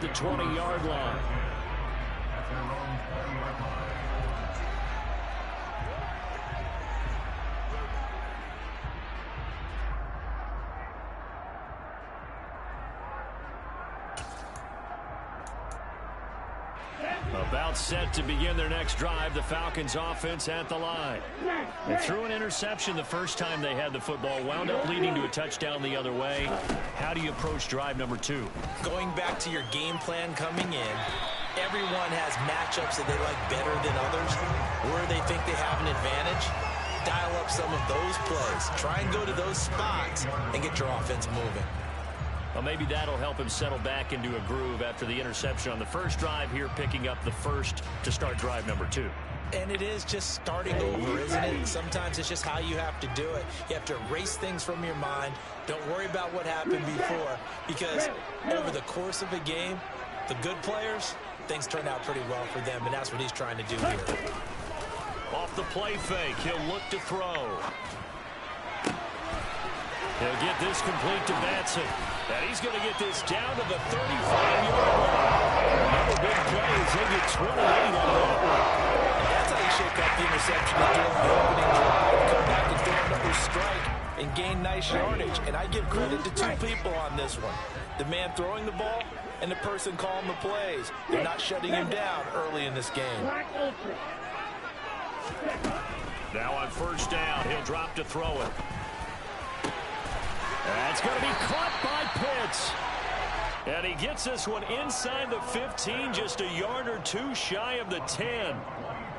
the 20-yard line. About set to begin their next drive, the Falcons offense at the line. They threw an interception the first time they had the football, wound up leading to a touchdown the other way. How do you approach drive number 2? Going back to your game plan coming in, everyone has matchups that they like better than others, where they think they have an advantage. Dial up some of those plays. Try and go to those spots and get your offense moving. Well, maybe that'll help him settle back into a groove after the interception on the first drive here, picking up the first to start drive number 2. And it is just starting over, isn't it? Sometimes it's just how you have to do it. You have to erase things from your mind. Don't worry about what happened before, because over the course of a game, the good players, things turn out pretty well for them, and that's what he's trying to do here. Off the play fake, he'll look to throw. He'll get this complete to Batson. And he's going to get this down to the 35-yard line. Another big play as they get 28 on that. That's how you shake up the interception during the opening drive. Come back and throw another strike and gain nice yardage. And I give credit to two people on this one. The man throwing the ball and the person calling the plays. They're not shutting him down early in this game. Now on first down, he'll drop to throw it. That's going to be caught by Pitts. And he gets this one inside the 15, just a yard or two shy of the 10.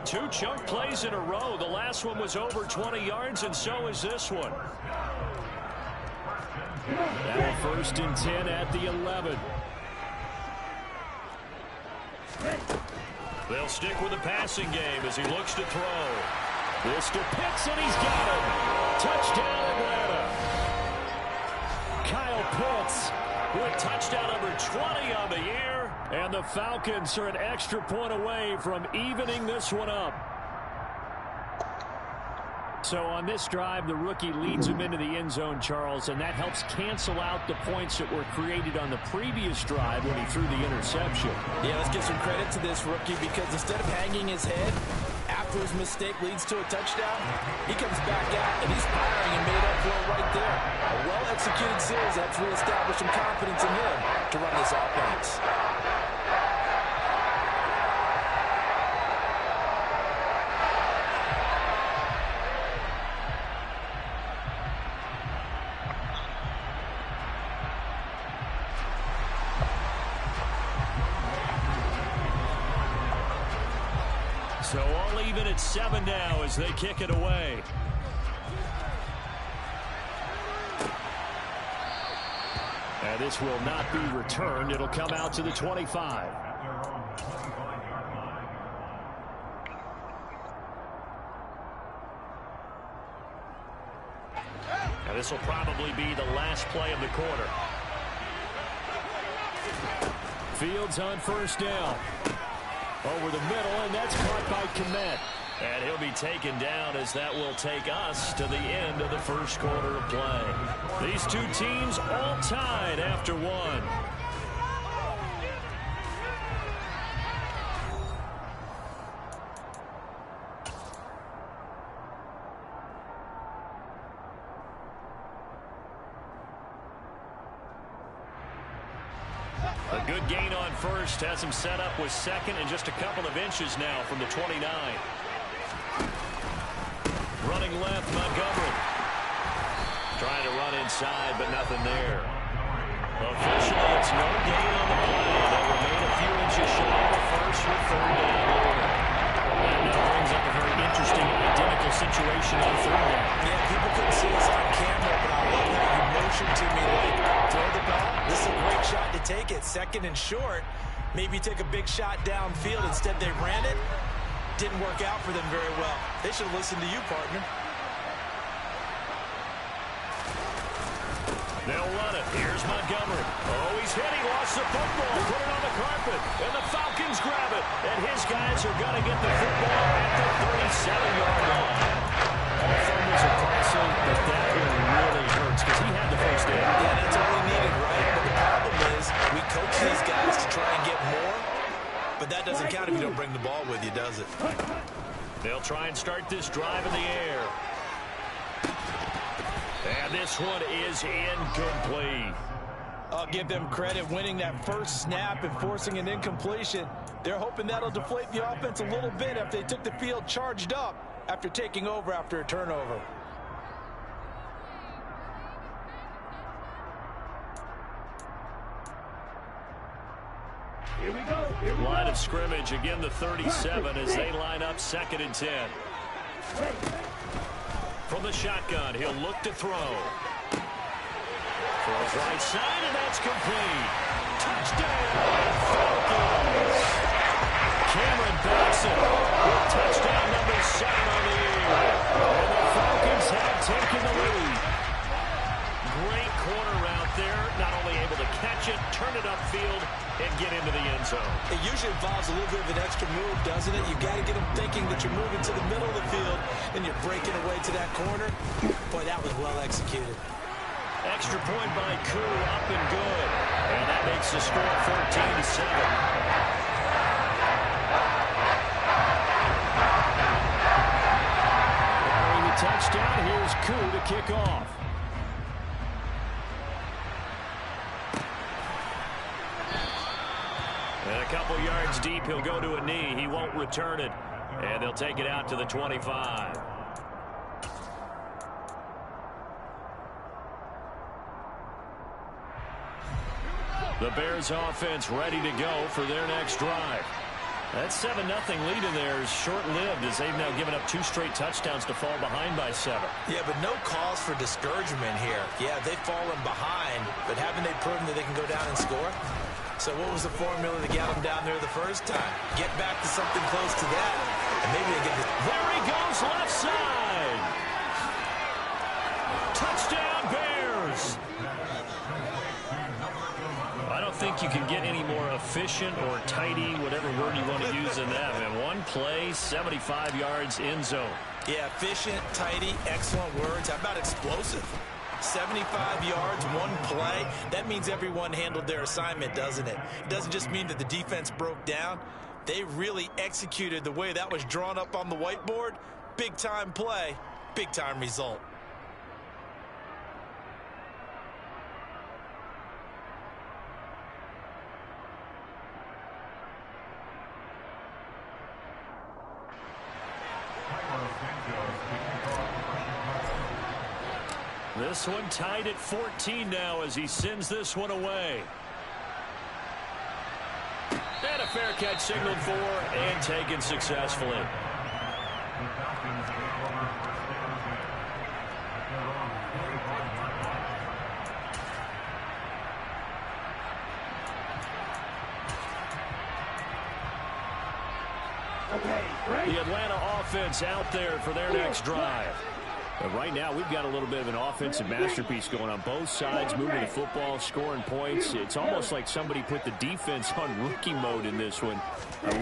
Two chunk plays in a row. The last one was over 20 yards, and so is this one. Now first and 10 at the 11. They'll stick with the passing game as he looks to throw. This to Pitts, and he's got it. Touchdown, Atlanta. Kyle Pitts with touchdown number 20 on the year. And the Falcons are an extra point away from evening this one up. So on this drive, the rookie leads him into the end zone, Charles, and that helps cancel out the points that were created on the previous drive when he threw the interception. Yeah, let's give some credit to this rookie, because instead of hanging his head after his mistake leads to a touchdown, he comes back out and he's firing and made up for it right there. A well-executed series helps reestablish some confidence in him to run this offense. So all even at 7 now as they kick it away. And this will not be returned. It'll come out to the 25. Now this will probably be the last play of the quarter. Fields on first down. Over the middle, and that's caught by Kmet. And he'll be taken down as that will take us to the end of the first quarter of play. These two teams all tied after one. A good gain on first has him set up with second and just a couple of inches now from the 29. Running left, Montgomery. Trying to run inside, but nothing there. Officially, it's no gain on the play. They remain a few inches shy of the first with third down. That now brings up a very interesting identical situation on third down. Yeah, people couldn't see us on camera, but I love how you motioned to me like, throw the ball. This is a great shot to take it. Second and short. Maybe take a big shot downfield. Instead, they ran it. Didn't work out for them very well. They should have listened to you, partner. They'll run it. Here's Montgomery. Oh, he's hit. He lost the football. Put it on the carpet. And the Falcons grab it. And his guys are going to get the football at the 37-yard line. All fumbles are costly, but that one really hurts because he had the first down. Yeah, that's all he needed, right? But the problem is we coach these guys to try and But that doesn't count if you don't bring the ball with you, does it? They'll try and start this drive in the air. And this one is incomplete. I'll give them credit winning that first snap and forcing an incompletion. They're hoping that'll deflate the offense a little bit after they took the field charged up after taking over after a turnover. Here we go. Line of scrimmage, again the 37 as they line up 2nd and 10. From the shotgun, he'll look to throw. Throws right side, and that's complete. Touchdown, Falcons! Cameron Batson with touchdown number 7 on the year. And the Falcons have taken the lead. Great corner route there. Not only able to catch it, turn it upfield, and get into the end zone. It usually involves a little bit of an extra move, doesn't it? You've got to get them thinking that you're moving to the middle of the field and you're breaking away to that corner. Boy, that was well executed. Extra point by Koo, up and good. And that makes the score 14-7. Carrying the touchdown, here's Koo to kick off. And a couple yards deep, he'll go to a knee. He won't return it. And they'll take it out to the 25. The Bears offense ready to go for their next drive. That 7-0 lead in there is short-lived as they've now given up 2 straight touchdowns to fall behind by 7. Yeah, but no cause for discouragement here. Yeah, they've fallen behind, but haven't they proven that they can go down and score? So what was the formula to get them down there the first time? Get back to something close to that. And maybe they get the... There he goes, left side. Touchdown, Bears. I don't think you can get any more efficient or tidy, whatever word you want to use in that, man. One play, 75 yards, end zone. Yeah, efficient, tidy, excellent words. How about explosive? 75 yards, one play. That means everyone handled their assignment, doesn't it? It doesn't just mean that the defense broke down. They really executed the way that was drawn up on the whiteboard. Big-time play, big-time result. This one tied at 14 now as he sends this one away. And a fair catch signaled for and taken successfully. The Atlanta offense out there for their next drive. But right now, we've got a little bit of an offensive masterpiece going on both sides, moving the football, scoring points. It's almost like somebody put the defense on rookie mode in this one.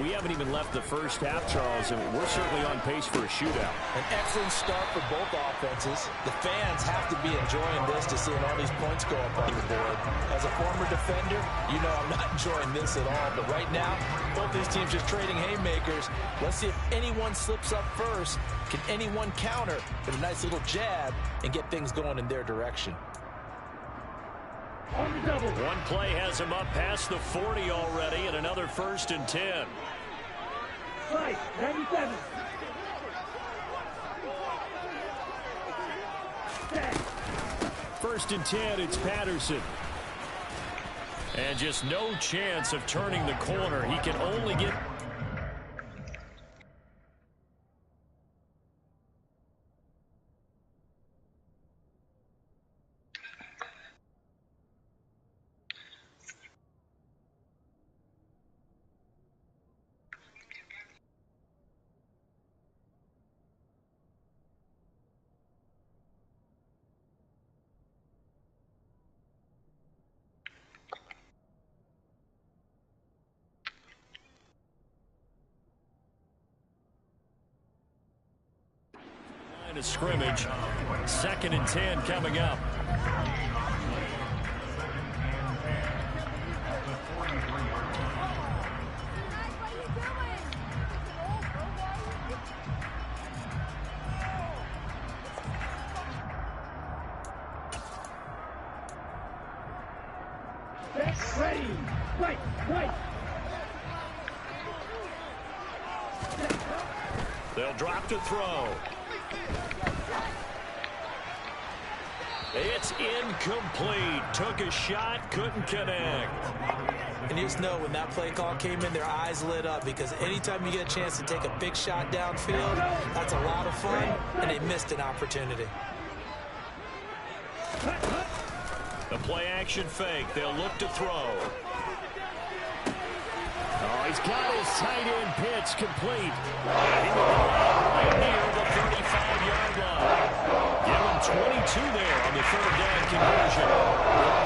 We haven't even left the first half, Charles, and we're certainly on pace for a shootout. An excellent start for both offenses. The fans have to be enjoying this to seeing all these points go up on the board. As a former defender, you know I'm not enjoying this at all. But right now, both these teams just trading haymakers. Let's see if anyone slips up first. Can anyone counter with a nice little jab and get things going in their direction? One play has him up past the 40 already, and another 1st and 10. Right, 97. First and 10, it's Patterson. And just no chance of turning the corner. He can only get... A scrimmage. 2nd and 10 coming up. Ready. Fight. They'll drop to throw. It's incomplete. Took a shot, couldn't connect. And you just know when that play call came in, their eyes lit up, because anytime you get a chance to take a big shot downfield, that's a lot of fun, and they missed an opportunity. The play action fake. They'll look to throw. Oh, he's got his tight end pitch complete. And he will go out right near the 35-yard line. Give him 22 there on the third down conversion.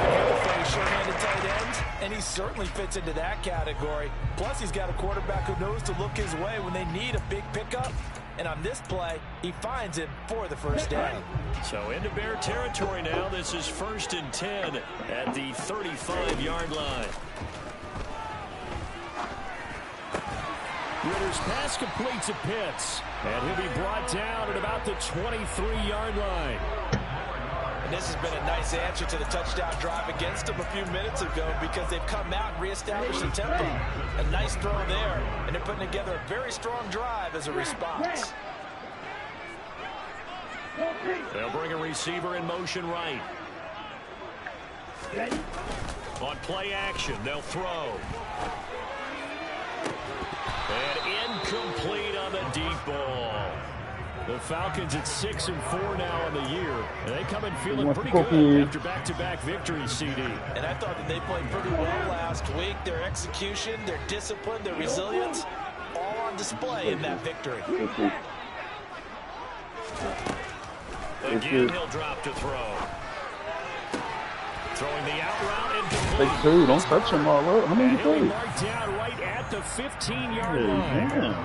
You're the phrase short-handed tight ends, and he certainly fits into that category. Plus, he's got a quarterback who knows to look his way when they need a big pickup. And on this play, he finds him for the first down. So into Bear territory now. This is 1st and 10 at the 35-yard line. Ritter's pass completes at Pitts, and he'll be brought down at about the 23-yard line. And this has been a nice answer to the touchdown drive against them a few minutes ago, because they've come out and reestablished the tempo. A nice throw there, and they're putting together a very strong drive as a response. They'll bring a receiver in motion right. On play action, they'll throw. And incomplete on the deep ball. The Falcons at 6-4 now on the year. And they come in feeling pretty good after back-to-back victories, CD. And I thought that they played pretty well last week. Their execution, their discipline, their resilience, all on display in that victory. Again, he'll drop to throw. Throwing the out route incomplete. Take two, don't touch him all up. How many plays? Marked down right at the 15-yard line.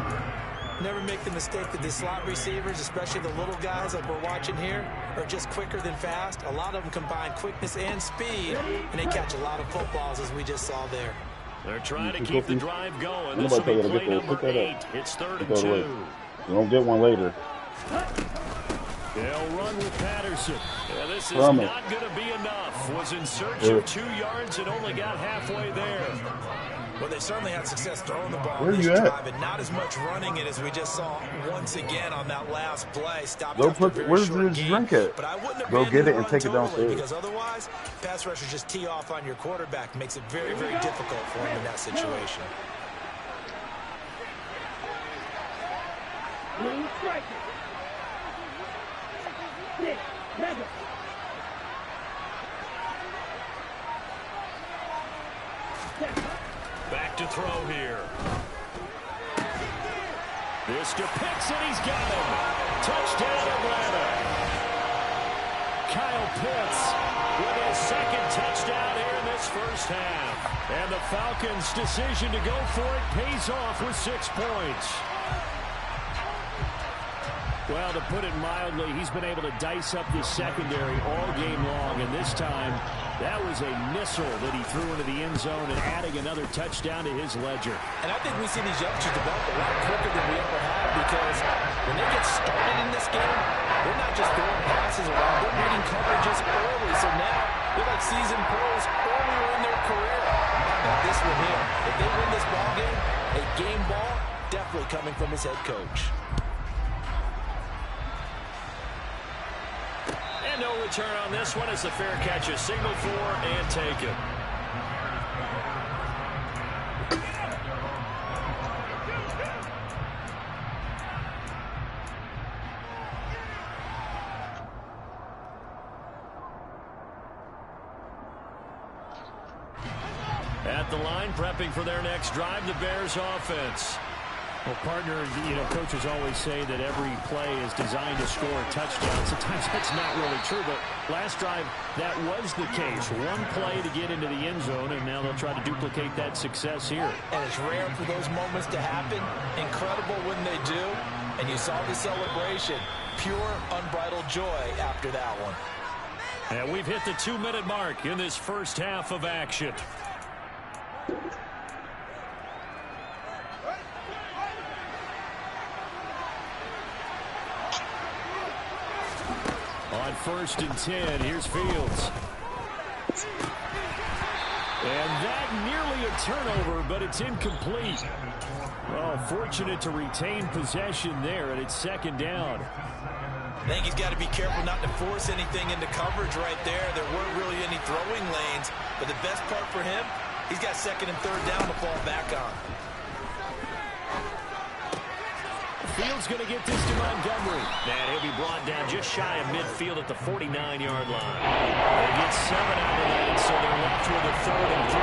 Never make the mistake that the slot receivers, especially the little guys like we're watching here, are just quicker than fast. A lot of them combine quickness and speed, and they catch a lot of footballs, as we just saw there. They're trying to keep the drive going. This will be play number 8. It's 3rd and 2. You don't get one later. They'll run with Patterson. Yeah, this is not going to be enough. Was in search of 2 yards and only got halfway there. Well, they certainly had success throwing the ball in this drive, and not as much running it as we just saw once again on that last play. Where's your drink at? But I wouldn't have go get it and take it downstairs. Because otherwise, pass rushers just tee off on your quarterback. Makes it very, very difficult for him in that situation. Back to throw here. This to Pitts, and he's got him. Touchdown, Atlanta. Kyle Pitts with his 2nd touchdown here in this first half. And the Falcons' decision to go for it pays off with 6 points. Well, to put it mildly, he's been able to dice up this secondary all game long, and this time that was a missile that he threw into the end zone and adding another touchdown to his ledger. And I think we see these youngsters develop a lot quicker than we ever have, because when they get started in this game, they're not just throwing passes around, they're reading coverages early. So now they're like seasoned pros earlier in their career. Now this one here, if they win this ball game, a game ball definitely coming from his head coach. No return on this one as the fair catch is signaled for and taken. At the line, prepping for their next drive, the Bears offense. Well, partner, coaches always say that every play is designed to score a touchdown. Sometimes that's not really true, but last drive, that was the case. One play to get into the end zone, and now they'll try to duplicate that success here. And it's rare for those moments to happen. Incredible when they do. And you saw the celebration. Pure, unbridled joy after that one. And we've hit the 2-minute mark in this first half of action. On 1st and 10, here's Fields. And that nearly a turnover, but it's incomplete. Well, fortunate to retain possession there, and it's second down. I think he's got to be careful not to force anything into coverage right there. There weren't really any throwing lanes, but the best part for him, he's got second and third down to fall back on. Fields going to get this to Montgomery. And he'll be brought down just shy of midfield at the 49-yard line. They get 7 out of that, so they're left with a 3rd and 3.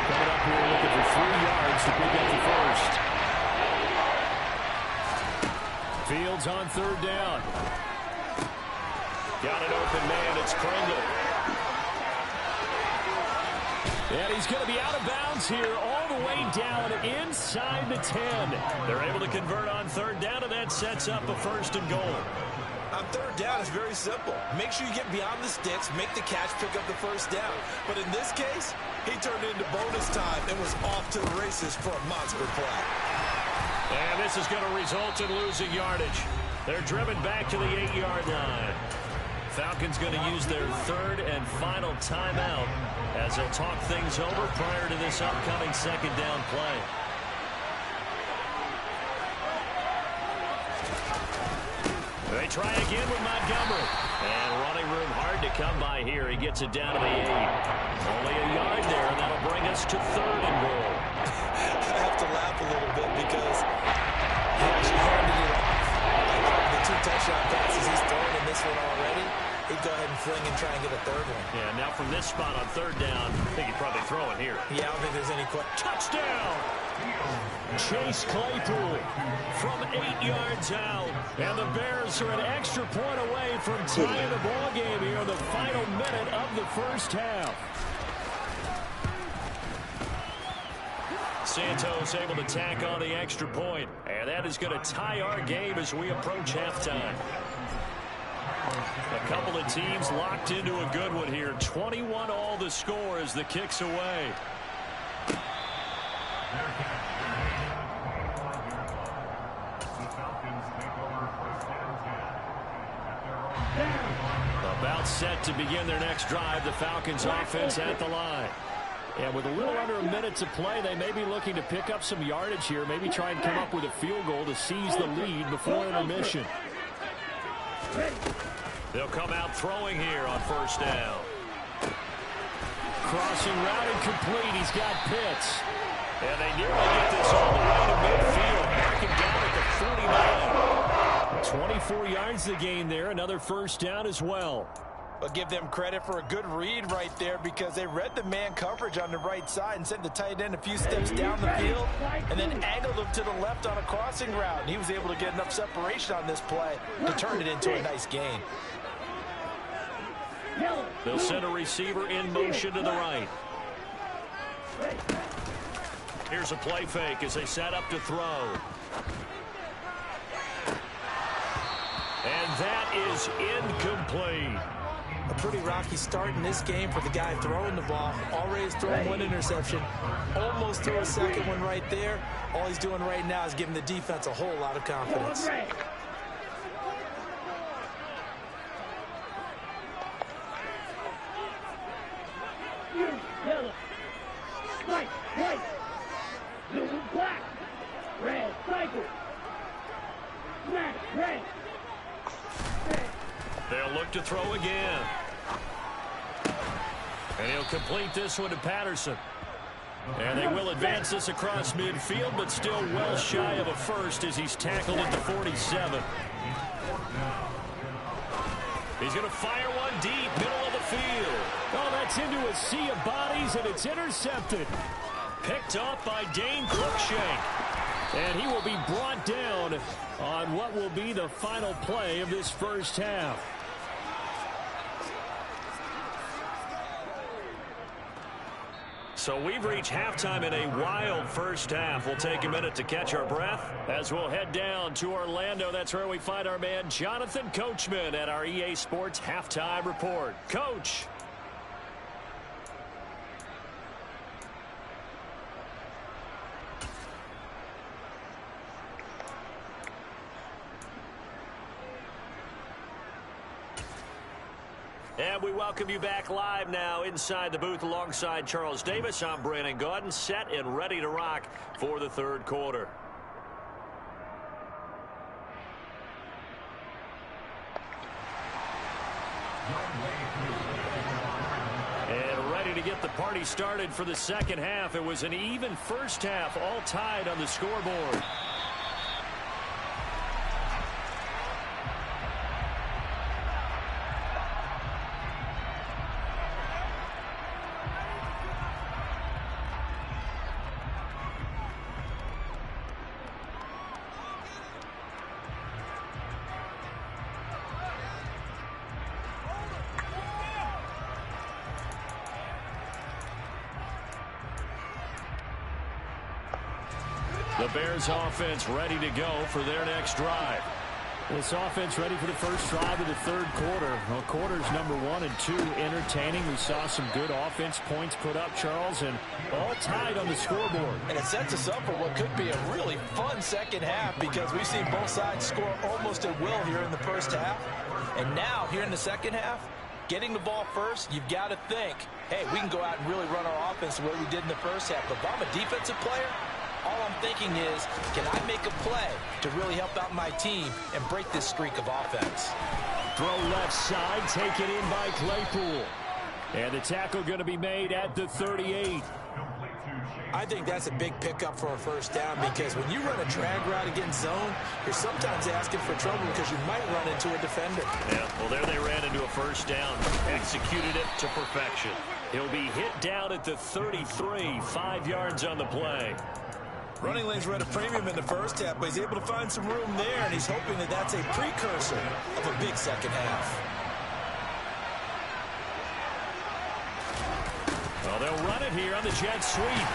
Coming up here looking for 3 yards to pick up the first. Fields on 3rd down. Got an open man. It's Kringle. And he's going to be out of bounds here all the way down inside the 10. They're able to convert on 3rd down, and that sets up a 1st and goal. On 3rd down, it's very simple. Make sure you get beyond the sticks, make the catch, pick up the 1st down. But in this case, he turned into bonus time and was off to the races for a monster play. And this is going to result in losing yardage. They're driven back to the 8-yard line. Falcons going to use their 3rd and final timeout as they'll talk things over prior to this upcoming 2nd down play. They try again with Montgomery. And running room hard to come by here. He gets it down to the 8. Only a yard there, and that'll bring us to 3rd and goal. I have to laugh a little bit because he actually handed it off. The 2 touchdown passes he's thrown in this one already, he'd go ahead and fling and try and get a 3rd one. Yeah, now from this spot on 3rd down, I think he'd probably throw it here. Yeah, I don't think there's any question. Touchdown! Chase Claypool from 8 yards out. And the Bears are an extra point away from tying the ball game here in the final minute of the first half. Santos able to tack on the extra point. And that is going to tie our game as we approach halftime. A couple of teams locked into a good one here. 21 all the score as the kick's away. About set to begin their next drive. The Falcons offense at the line. And with a little under a minute to play, they may be looking to pick up some yardage here. Maybe try and come up with a field goal to seize the lead before intermission. They'll come out throwing here on 1st down. Crossing route incomplete. He's got Pitts. And they nearly get this all the way to midfield. Marking down at the 49. 24 yards to gain there. Another 1st down as well. But give them credit for a good read right there because they read the man coverage on the right side and sent the tight end a few steps down the field and then angled him to the left on a crossing route. And he was able to get enough separation on this play to turn it into a nice gain. They'll send a receiver in motion to the right. Here's a play fake as they set up to throw. And that is incomplete. A pretty rocky start in this game for the guy throwing the ball. Already has thrown 1 interception. Almost threw a 2nd one right there. All he's doing right now is giving the defense a whole lot of confidence. Yellow. White. Blue, black. Red, cycle. Smash, red. They'll look to throw again. And he'll complete this one to Patterson. And they will advance this across midfield, but still well shy of a first as he's tackled at the 47. He's going to fire one deep, middle of the field. Oh, that's into a sea of bodies, and it's intercepted. Picked off by Dane Cruikshank. And he will be brought down on what will be the final play of this first half. So we've reached halftime in a wild first half. We'll take a minute to catch our breath as we'll head down to Orlando. That's where we find our man Jonathan Coachman at our EA Sports Halftime Report. Coach. And we welcome you back live now inside the booth alongside Charles Davis. I'm Brandon Gaudin, set and ready to rock for the third quarter. And ready to get the party started for the second half. It was an even first half, all tied on the scoreboard. The Bears offense ready to go for their next drive. This offense ready for the first drive of the third quarter. Well, quarters number 1 and 2 entertaining. We saw some good offense points put up, Charles, and all tied on the scoreboard. And it sets us up for what could be a really fun second half because we've seen both sides score almost at will here in the first half. And now, here in the second half, getting the ball first, you've got to think, hey, we can go out and really run our offense the way we did in the first half. But if I'm a defensive player, all I'm thinking is, can I make a play to really help out my team and break this streak of offense? Throw left side, taken in by Claypool. And the tackle going to be made at the 38. I think that's a big pickup for a first down because when you run a drag route against zone, you're sometimes asking for trouble because you might run into a defender. Yeah, well, there they ran into a first down. Executed it to perfection. He'll be hit down at the 33, 5 yards on the play. Running lanes were at a premium in the first half, but he's able to find some room there, and he's hoping that that's a precursor of a big second half. Well, they'll run it here on the jet sweep.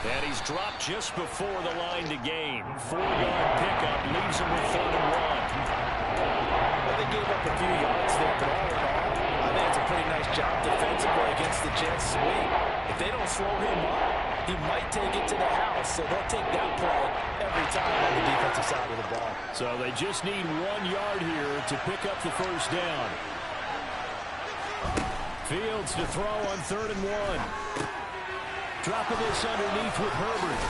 And he's dropped just before the line to gain. 4-yard pickup leaves him with 3rd and 1. Well, they gave up a few yards there, but all in all, I think it's a pretty nice job defensively against the jet sweep. If they don't slow him up, he might take it to the house, so they'll take that play every time on the defensive side of the ball. So they just need 1 yard here to pick up the first down. Fields to throw on 3rd and 1. Dropping this underneath with Herbert.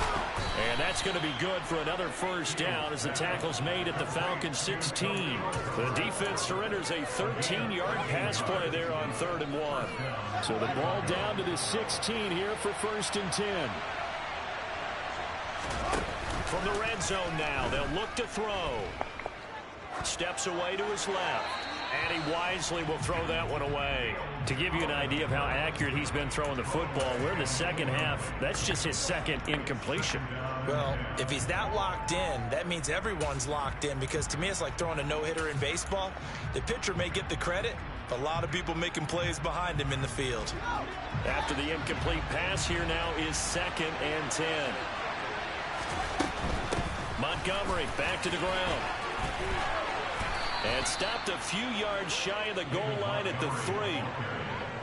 And that's going to be good for another first down as the tackle's made at the Falcons 16. The defense surrenders a 13-yard pass play there on 3rd and 1. So the ball down to the 16 here for 1st and 10. From the red zone now, they'll look to throw. Steps away to his left. And he wisely will throw that one away. To give you an idea of how accurate he's been throwing the football, we're in the second half. That's just his second incompletion. Well, if he's that locked in, that means everyone's locked in because to me it's like throwing a no-hitter in baseball. The pitcher may get the credit, but a lot of people making plays behind him in the field. After the incomplete pass, here now is 2nd and 10. Montgomery back to the ground. And stopped a few yards shy of the goal line at the 3.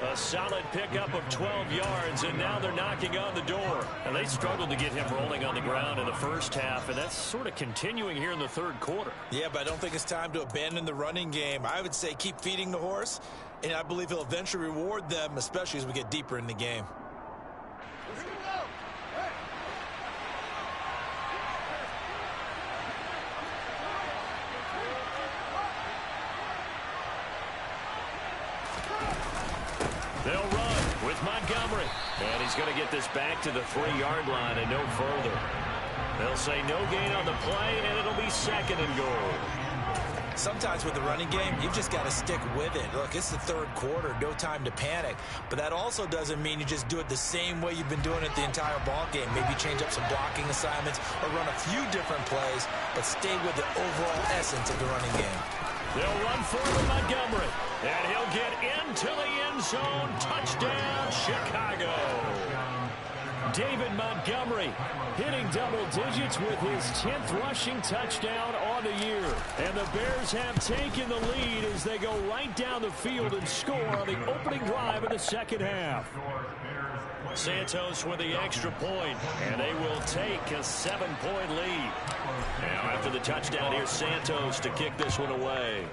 A solid pickup of 12 yards, and now they're knocking on the door. And they struggled to get him rolling on the ground in the first half, and that's sort of continuing here in the third quarter. Yeah, but I don't think it's time to abandon the running game. I would say keep feeding the horse, and I believe he'll eventually reward them, especially as we get deeper in the game. They'll run with Montgomery. And he's going to get this back to the 3-yard line and no further. They'll say no gain on the play, and it'll be 2nd and goal. Sometimes with the running game, you've just got to stick with it. Look, it's the third quarter, no time to panic. But that also doesn't mean you just do it the same way you've been doing it the entire ball game. Maybe change up some blocking assignments or run a few different plays, but stay with the overall essence of the running game. They'll run forward Montgomery, and he'll get into the end zone. Touchdown, Chicago. David Montgomery hitting double digits with his 10th rushing touchdown on the year. And the Bears have taken the lead as they go right down the field and score on the opening drive of the second half. Santos with the extra point, and they will take a 7-point lead. Now after the touchdown, here's Santos to kick this one away.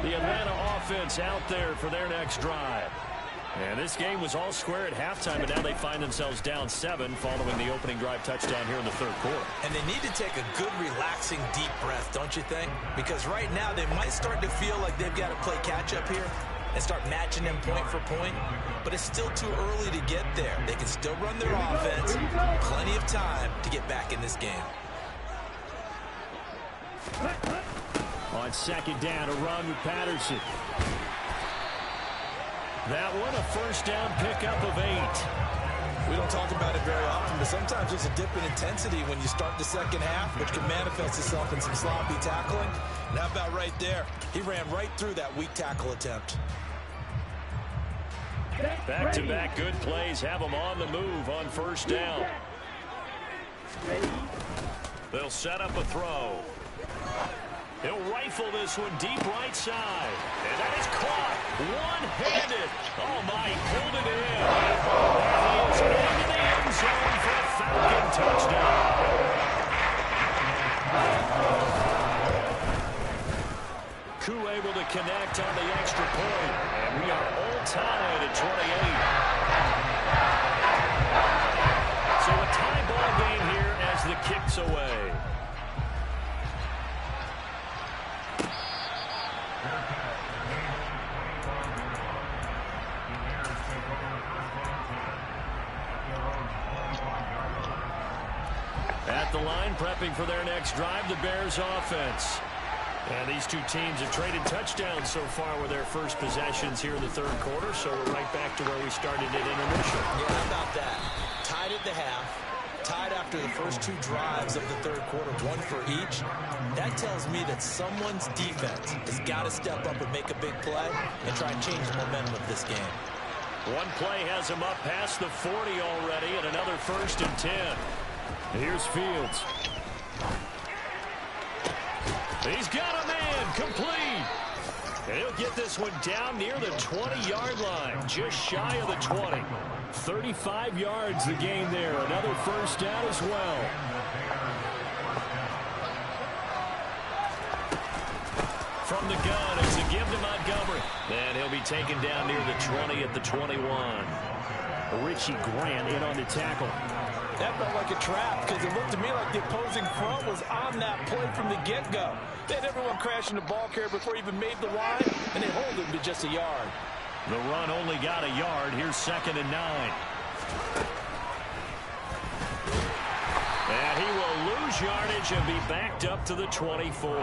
The Atlanta offense out there for their next drive. And this game was all square at halftime, but now they find themselves down 7 following the opening drive touchdown here in the third quarter. And they need to take a good, relaxing, deep breath, don't you think? Because right now they might start to feel like they've got to play catch-up here and start matching them point for point. But it's still too early to get there. They can still run their offense. Plenty of time to get back in this game. On second down, a run with Patterson. That one, a first down pickup of 8. We don't talk about it very often, but sometimes there's a dip in intensity when you start the second half, which can manifest itself in some sloppy tackling. And how about right there? He ran right through that weak tackle attempt. Back-to-back good plays have them on the move on first down. They'll set up a throw. He'll rifle this one deep right side. And that is caught one-handed. Oh, my, he pulled it in. And he is into the end zone for a Falcon touchdown. Koo able to connect on the extra point. And we are all tied at 28. So a tie ball game here as the kick's away. At the line, prepping for their next drive, the Bears offense. And these two teams have traded touchdowns so far with their first possessions here in the third quarter, so we're right back to where we started at intermission. Yeah, how about that? Tied at the half, tied after the first 2 drives of the third quarter, 1 for each. That tells me that someone's defense has got to step up and make a big play and try and change the momentum of this game. One play has him up past the 40 already, and another 1st and 10. Here's Fields. He's got a man complete. And he'll get this one down near the 20-yard line, just shy of the 20. 35 yards the game there. Another first down as well. From the gun, it's a give to Montgomery. And he'll be taken down near the 20 at the 21. Richie Grant in on the tackle. That felt like a trap because it looked to me like the opposing front was on that play from the get-go. They had everyone crashing the ball carrier before he even made the line, and they hold him to just a yard. The run only got a yard. Here's 2nd and 9. And he will lose yardage and be backed up to the 24.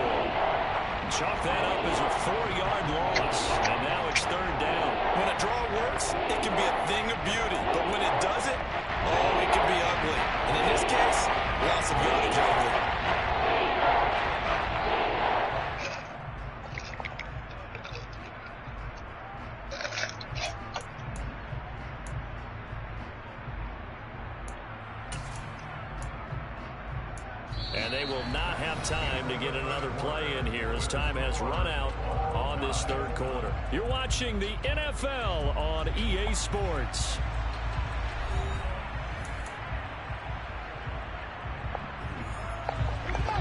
Chalk that up as a 4-yard loss, and now it's 3rd down. When a draw works, it can be a thing of beauty, but when it doesn't, oh, it can be ugly. And in this case, lots of yardage ugly. And they will not have time to get another play in here as time has run out on this third quarter. You're watching the NFL on EA Sports.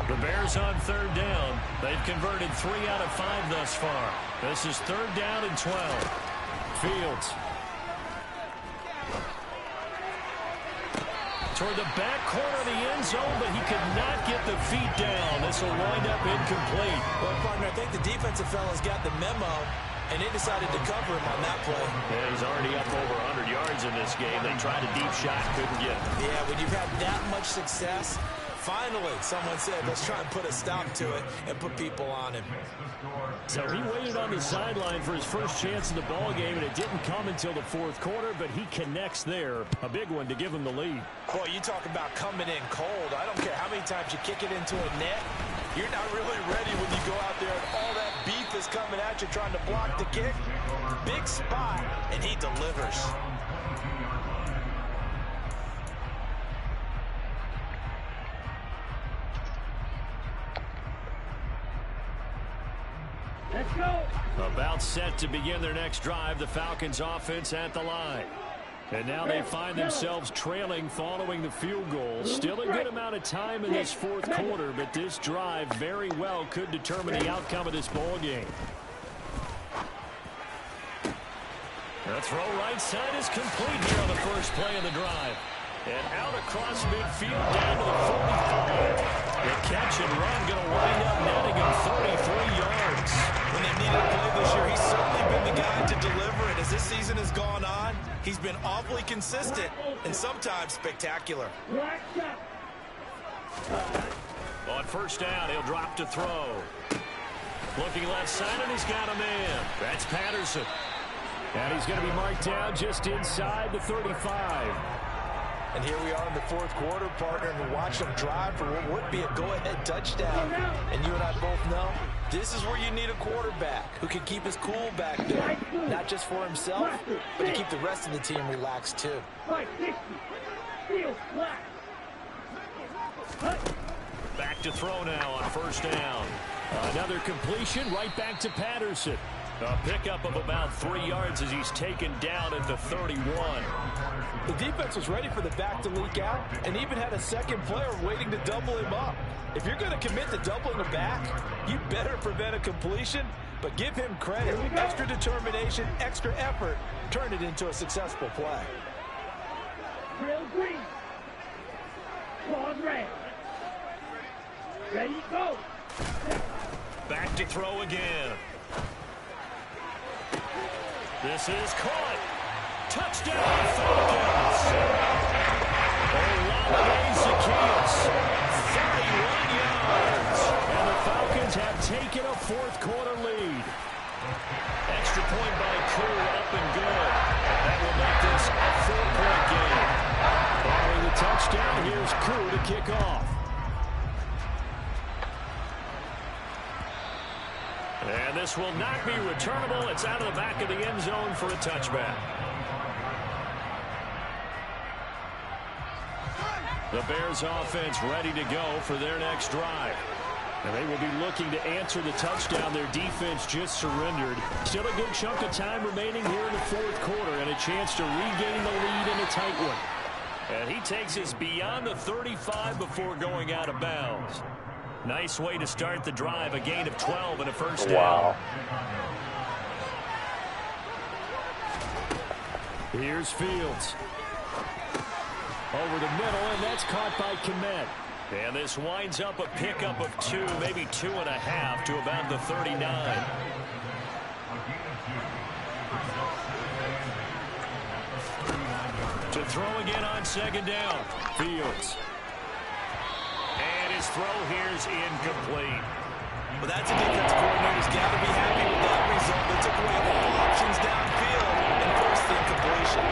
The Bears on 3rd down. They've converted 3 out of 5 thus far. This is 3rd down and 12. Fields. Toward the back corner of the end zone, but he could not get the feet down. This will wind up incomplete. Well, partner, I think the defensive fellas got the memo, and they decided to cover him on that play. Yeah, he's already up over 100 yards in this game. They tried a deep shot, couldn't get it. Yeah, when you've had that much success, finally someone said, let's try and put a stop to it and put people on him. So he waited on the sideline for his first chance in the ball game, and it didn't come until the 4th quarter, but he connects there. A big one to give him the lead. Boy, you talk about coming in cold. I don't care how many times you kick it into a net. You're not really ready when you go out there and all that beef is coming at you trying to block the kick. Big spot, and he delivers. set to begin their next drive. The Falcons offense at the line. And now they find themselves trailing following the field goal. Still a good amount of time in this fourth quarter, but this drive very well could determine the outcome of this ball game. The throw right side is complete here on the first play of the drive. And out across midfield down to the 45. The catch and run going to wind up netting him 33 yards. When they needed a play this year, he's certainly been the guy to deliver it. As this season has gone on, he's been awfully consistent and sometimes spectacular. On first down, he'll drop to throw. Looking left side, and he's got a man. That's Patterson. And he's going to be marked down just inside the 35. And here we are in the fourth quarter, partner, and we watch them drive for what would be a go-ahead touchdown. And you and I both know this is where you need a quarterback who can keep his cool back there, not just for himself, but to keep the rest of the team relaxed too. Back to throw now on first down. Another completion right back to Patterson. A pickup of about 3 yards as he's taken down at the 31. The defense was ready for the back to leak out and even had a second player waiting to double him up. If you're going to commit to doubling a back, you better prevent a completion, but give him credit. Extra determination, extra effort, turn it into a successful play. Drill green. Pause red. Ready, go. Back to throw again. This is caught. Touchdown, Falcons. Olave Zaccheaus, 31 yards. And the Falcons have taken a fourth quarter lead. Extra point by Koo, up and good. That will make this a 4-point game. Following the touchdown, here's Koo to kick off. And this will not be returnable. It's out of the back of the end zone for a touchback. The Bears offense ready to go for their next drive. And they will be looking to answer the touchdown their defense just surrendered. Still a good chunk of time remaining here in the fourth quarter and a chance to regain the lead in a tight one. And he takes us beyond the 35 before going out of bounds. Nice way to start the drive. A gain of 12 and a first down. Wow. Here's Fields. Over the middle, and that's caught by Kmet. And this winds up a pickup of 2, maybe 2.5 to about the 39. To throw again on second down. Fields. And his throw here's incomplete. Well, that's a defense coordinator's got to be happy with that result. They took away all options downfield and forced the incompletion.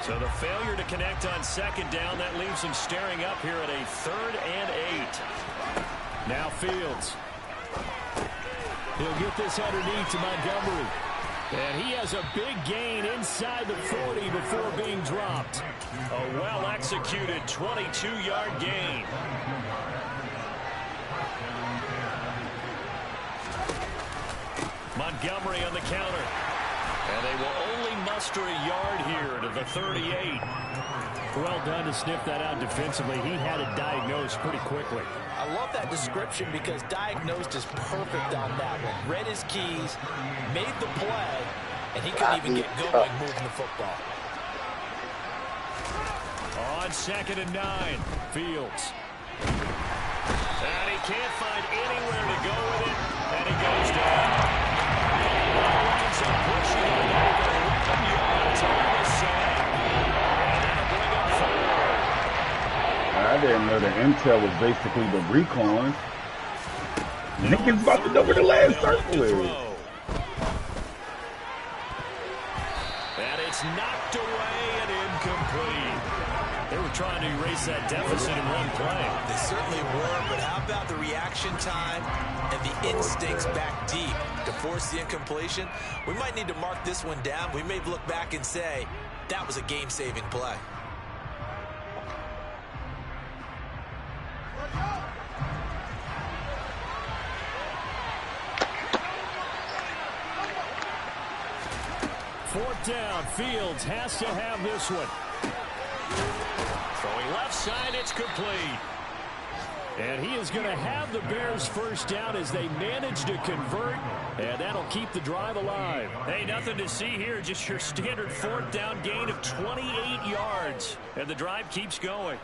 So the failure to connect on second down, that leaves him staring up here at a 3rd and 8. Now Fields. He'll get this underneath to Montgomery. And he has a big gain inside the 40 before being dropped. A well-executed 22-yard gain. Montgomery on the counter. And they will only muster a yard here to the 38. Well done to sniff that out defensively. He had it diagnosed pretty quickly. I love that description because diagnosed is perfect on that one. Read his keys, made the play, and he couldn't even get going moving the football. On 2nd and 9, Fields. And he can't find anywhere to go with it, and he goes down. Winds up pushing it over 11 yards on the sack. And that'll bring up 4. I didn't know the intel was basically the recon. Niggas about to know where the last circle is. And it's knocked away and incomplete. They were trying to erase that deficit in one play. They certainly were, but how about the reaction time and the instincts back deep to force the incompletion? We might need to mark this one down. We may look back and say, That was a game-saving play. Fourth down. Fields has to have this one. Throwing left side, it's complete. And he is going to have the Bears first down as they manage to convert, and that'll keep the drive alive. Hey, nothing to see here, just your standard fourth down gain of 28 yards. And the drive keeps going.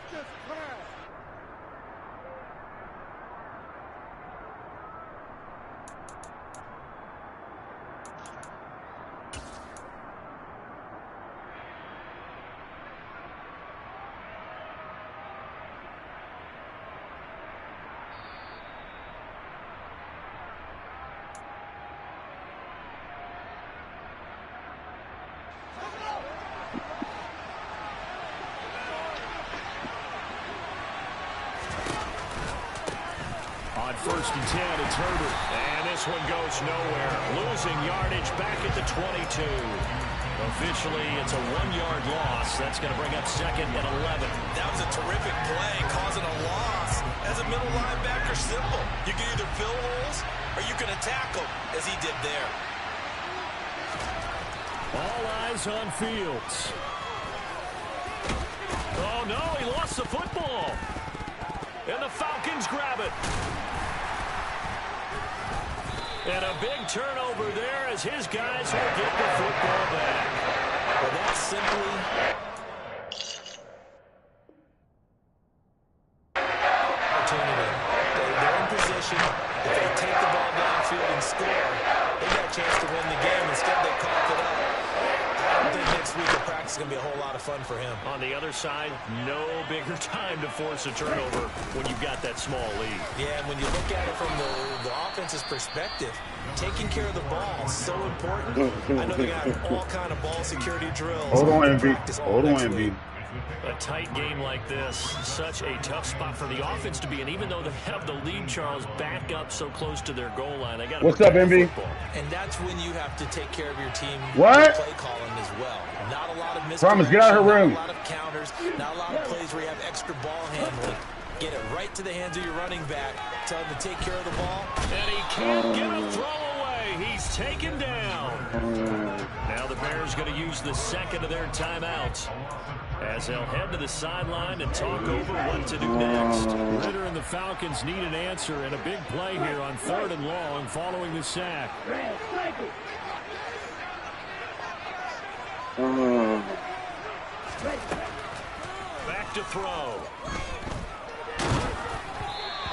First and 10, it's Herbert. And this one goes nowhere. Losing yardage back at the 22. Officially, it's a 1-yard loss. That's going to bring up second and 11. That was a terrific play, causing a loss. As a middle linebacker, simple. You can either fill holes or you can attack them, as he did there. All eyes on Fields. Oh, no, he lost the football. And the Falcons grab it. And a big turnover there as his guys will get the football back. Well, that's simply opportunity. They're in position. If they take the ball downfield and score, they got a chance to win the game. Instead, they coughed it up. I don't think next week at practice is going to be a whole lot of fun for him. On the other side, no bigger time to force a turnover when you've got that small lead. Yeah, and when you look at it from the offense's perspective, taking care of the ball is so important. I know they're going to have all kind of ball security drills. Hold on, MV. Practice all Hold on, next MV. week. A tight game like this, such a tough spot for the offense to be in. Even though they have the lead, Charles, back up so close to their goal line, they got to What's up, protect the MV? football. And that's when you have to take care of your team What? with play calling as well. Not a lot of misdirection, Promise, get out of her room. not a lot of counters, not a lot of plays where you have extra ball handling. Get it right to the hands of your running back. Tell him to take care of the ball. And he can't get a throw away. He's taken down. Now the Bears going to use the second of their timeouts as they'll head to the sideline and talk over what to do next. Ritter and the Falcons need an answer and a big play here on 3rd and long following the sack. Back to throw.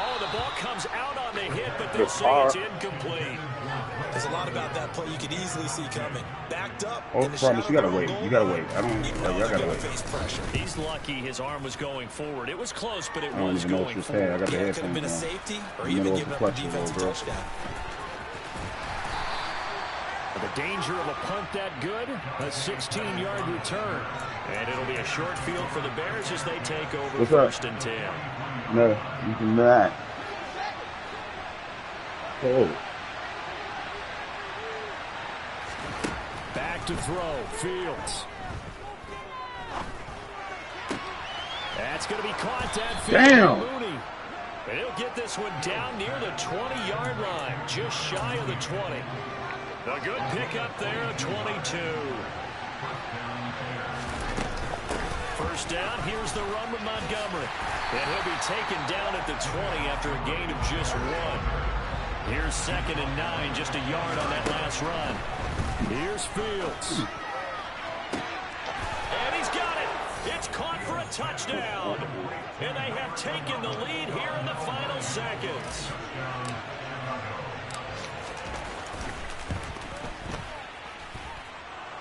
Oh, the ball comes out on the hit, but they'll say it's incomplete. There's a lot about that play you could easily see coming. Backed up. Oh, in the Promise, you shadow gotta of the wait. goal You gotta line. wait. I don't. You know Y'all they're gotta gonna wait. face pressure. He's lucky his arm was going forward. It was close, but it I don't was even know what going you're saying. I forward. got the Yeah, it could have been a headphones on. safety or In the even middle of giving the up a clutch, defensive little girl. touchdown. The danger of a punt that good, a 16-yard return. And it'll be a short field for the Bears as they take over What's up? 1st and 10. No, you can not. Oh. Back to throw, Fields. That's going to be caught that field. Damn. Mooney. And he'll get this one down near the 20-yard line, just shy of the 20. A good pickup there, a 22. First down, here's the run with Montgomery. And he'll be taken down at the 20 after a gain of just 1. Here's 2nd and 9, just a yard on that last run. Here's Fields. And he's got it. It's caught for a touchdown. And they have taken the lead here in the final seconds.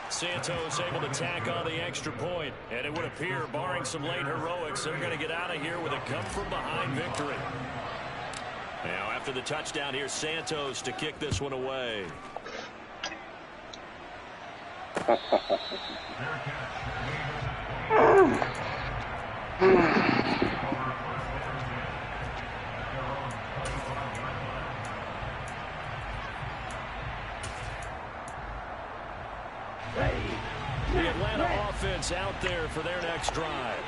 Santos able to tack on the extra point, and it would appear, barring some late heroics, they're going to get out of here with a come-from-behind victory. Now, after the touchdown, here's Santos to kick this one away. The Atlanta offense out there for their next drive.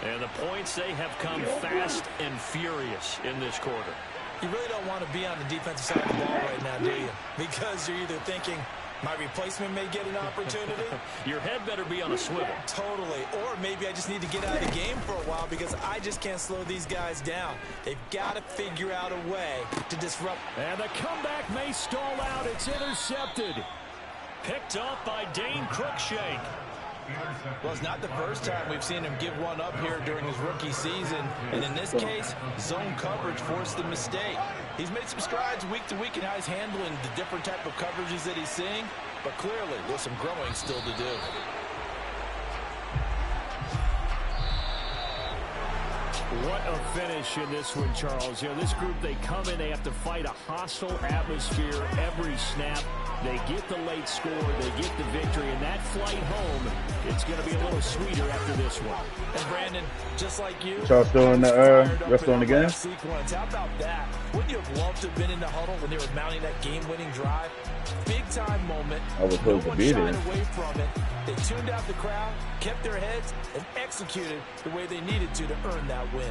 And the points, they have come fast and furious in this quarter. You really don't want to be on the defensive side of the ball right now, do you? Because you're either thinking, my replacement may get an opportunity. Your head better be on a swivel. Totally. Or maybe I just need to get out of the game for a while because I just can't slow these guys down. They've got to figure out a way to disrupt. And the comeback may stall out. It's intercepted. Picked up by Dane Cruikshank. Well, it's not the first time we've seen him give one up here during his rookie season. And in this case, zone coverage forced the mistake. He's made some strides week to week in how he's handling the different type of coverages that he's seeing. But clearly, there's some growing still to do. What a finish in this one, Charles. You know, this group, they come in, they have to fight a hostile atmosphere every snap. They get the late score, they get the victory, and that flight home, it's going to be a little sweeter after this one. And Brandon, just like you, Y'all still in the game? Sequence. How about that? Wouldn't you have loved to have been in the huddle when they were mounting that game-winning drive? Big-time moment. I was supposed to be there. No one shied away from it. They tuned out the crowd, kept their heads, and executed the way they needed to earn that win.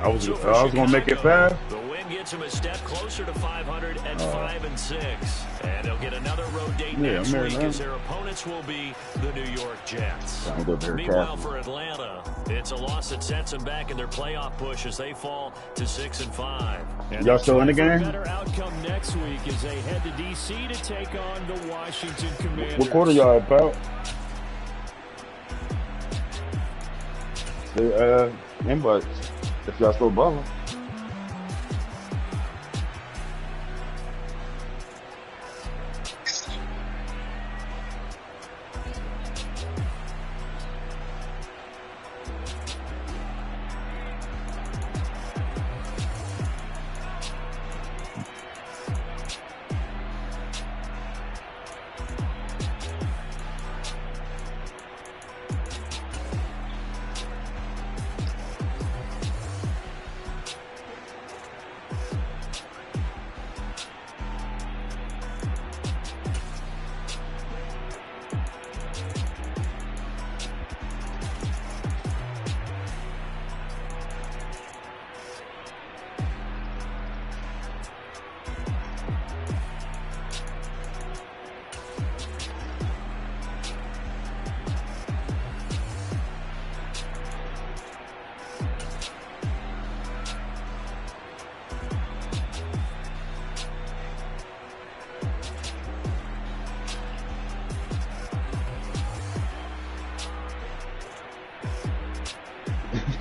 I was gonna make it fast. The win gets them a step closer to 500 at 5-6, and they'll get another road date next week as their opponents will be the New York Jets. Meanwhile, for Atlanta, it's a loss that sets them back in their playoff push as they fall to 6-5. Y'all still in the game? Better outcome next week as they head to DC to take on the Washington Commanders. What quarter y'all about? The invites. If y'all still balling.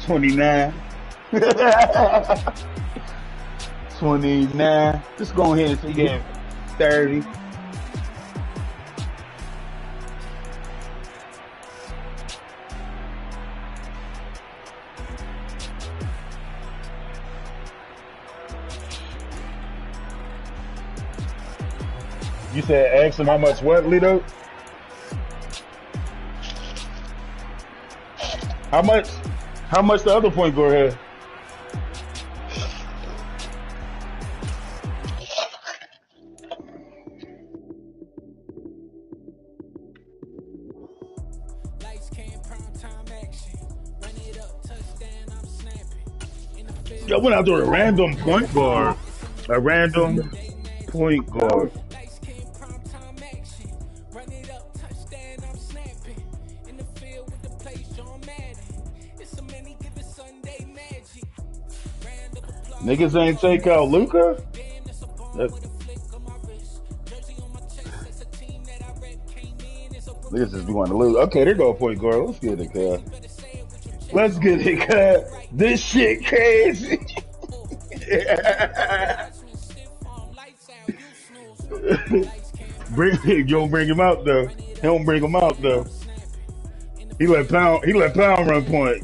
$29. $29. Just go ahead and get $30. You said ask him how much what, Lito? How much the other point guard had? Yo, went out there a random point guard. A random point guard. Niggas ain't take out Luka? Niggas just be wanting to lose. Okay, there go a point guard. Let's get it, cuz. Let's get it, cuz. This shit crazy. You don't bring him out though. He don't bring him out though. He let Pound run point.